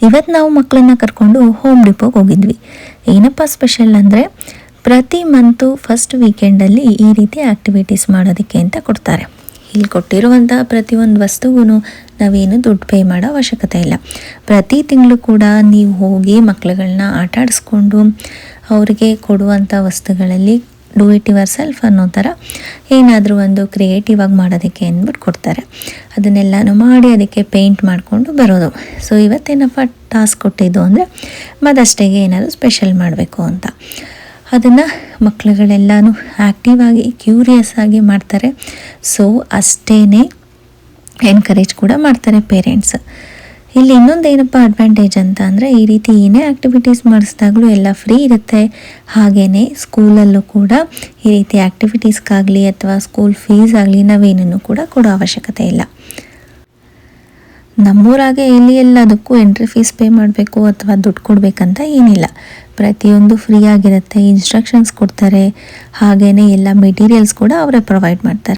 ಇವತ್ತು ನಾವು ಮಕ್ಕಳನ್ನ ಕರ್ಕೊಂಡು ಹೋಮ್ ಡಿಪೋಗೆ ಹೋಗಿದ್ವಿ. ಏನಪ್ಪ ಸ್ಪೆಷಲ್ ಅಂದರೆ ಪ್ರತಿ ಮಂತು ಫಸ್ಟ್ ವೀಕೆಂಡಲ್ಲಿ ಈ ರೀತಿ ಆ್ಯಕ್ಟಿವಿಟೀಸ್ ಮಾಡೋದಕ್ಕೆ ಅಂತ ಕೊಡ್ತಾರೆ. ಇಲ್ಲಿ ಕೊಟ್ಟಿರುವಂಥ ಪ್ರತಿಯೊಂದು ವಸ್ತುಗೂ ನಾವೇನು ದುಡ್ಡು ಪೇ ಮಾಡೋ ಅವಶ್ಯಕತೆ ಇಲ್ಲ. ಪ್ರತಿ ತಿಂಗಳು ಕೂಡ ನೀವು ಹೋಗಿ ಮಕ್ಕಳುಗಳನ್ನ ಆಟ ಆಡಿಸ್ಕೊಂಡು ಅವರಿಗೆ ಕೊಡುವಂಥ ವಸ್ತುಗಳಲ್ಲಿ ಡೂ ಇಟ್ ಯುವರ್ ಸೆಲ್ಫ್ ಅನ್ನೋ ಥರ ಏನಾದರೂ ಒಂದು ಕ್ರಿಯೇಟಿವ್ ಆಗಿ ಮಾಡೋದಕ್ಕೆ ಅಂದ್ಬಿಟ್ಟು ಕೊಡ್ತಾರೆ. ಅದನ್ನೆಲ್ಲನೂ ಮಾಡಿ ಅದಕ್ಕೆ ಪೇಂಟ್ ಮಾಡಿಕೊಂಡು ಬರೋದು. ಸೊ ಇವತ್ತೇನಪ್ಪ ಟಾಸ್ಕ್ ಕೊಟ್ಟಿದ್ದು ಅಂದರೆ ಮದರ್ಸ್-ಡೇಗೆ ಏನಾದರೂ ಸ್ಪೆಷಲ್ ಮಾಡಬೇಕು ಅಂತ. ಅದನ್ನು ಮಕ್ಕಳುಗಳೆಲ್ಲನೂ ಆ್ಯಕ್ಟಿವ್ ಆಗಿ ಕ್ಯೂರಿಯಸ್ ಆಗಿ ಮಾಡ್ತಾರೆ. ಸೊ ಅಷ್ಟೇ ಎನ್ಕರೇಜ್ ಕೂಡ ಮಾಡ್ತಾರೆ ಪೇರೆಂಟ್ಸ್. ಇಲ್ಲಿ ಇನ್ನೊಂದು ಏನಪ್ಪ ಅಡ್ವಾಂಟೇಜ್ ಅಂತ ಅಂದರೆ ಈ ರೀತಿ ಏನೇ ಆ್ಯಕ್ಟಿವಿಟೀಸ್ ಮಾಡಿಸಿದಾಗಲೂ ಎಲ್ಲ ಫ್ರೀ ಇರುತ್ತೆ. ಹಾಗೆಯೇ ಸ್ಕೂಲಲ್ಲೂ ಕೂಡ ಈ ರೀತಿ ಆ್ಯಕ್ಟಿವಿಟೀಸ್ಗಾಗಲಿ ಅಥವಾ ಸ್ಕೂಲ್ ಫೀಸ್ ಆಗಲಿ ನಾವೇನನ್ನು ಕೂಡ ಕೊಡೋ ಅವಶ್ಯಕತೆ ಇಲ್ಲ. ನಮ್ಮೂರಾಗೆ ಇಲ್ಲಿ ಎಲ್ಲದಕ್ಕೂ ಎಂಟ್ರಿ ಫೀಸ್ ಪೇ ಮಾಡಬೇಕು ಅಥವಾ ದುಡ್ಡು ಕೊಡಬೇಕಂತ ಏನಿಲ್ಲ. ಪ್ರತಿಯೊಂದು ಫ್ರೀ ಆಗಿರುತ್ತೆ. ಇನ್ಸ್ಟ್ರಕ್ಷನ್ಸ್ ಕೊಡ್ತಾರೆ. ಹಾಗೆಯೇ ಎಲ್ಲ ಮೆಟೀರಿಯಲ್ಸ್ ಕೂಡ ಅವರೇ ಪ್ರೊವೈಡ್ ಮಾಡ್ತಾರೆ.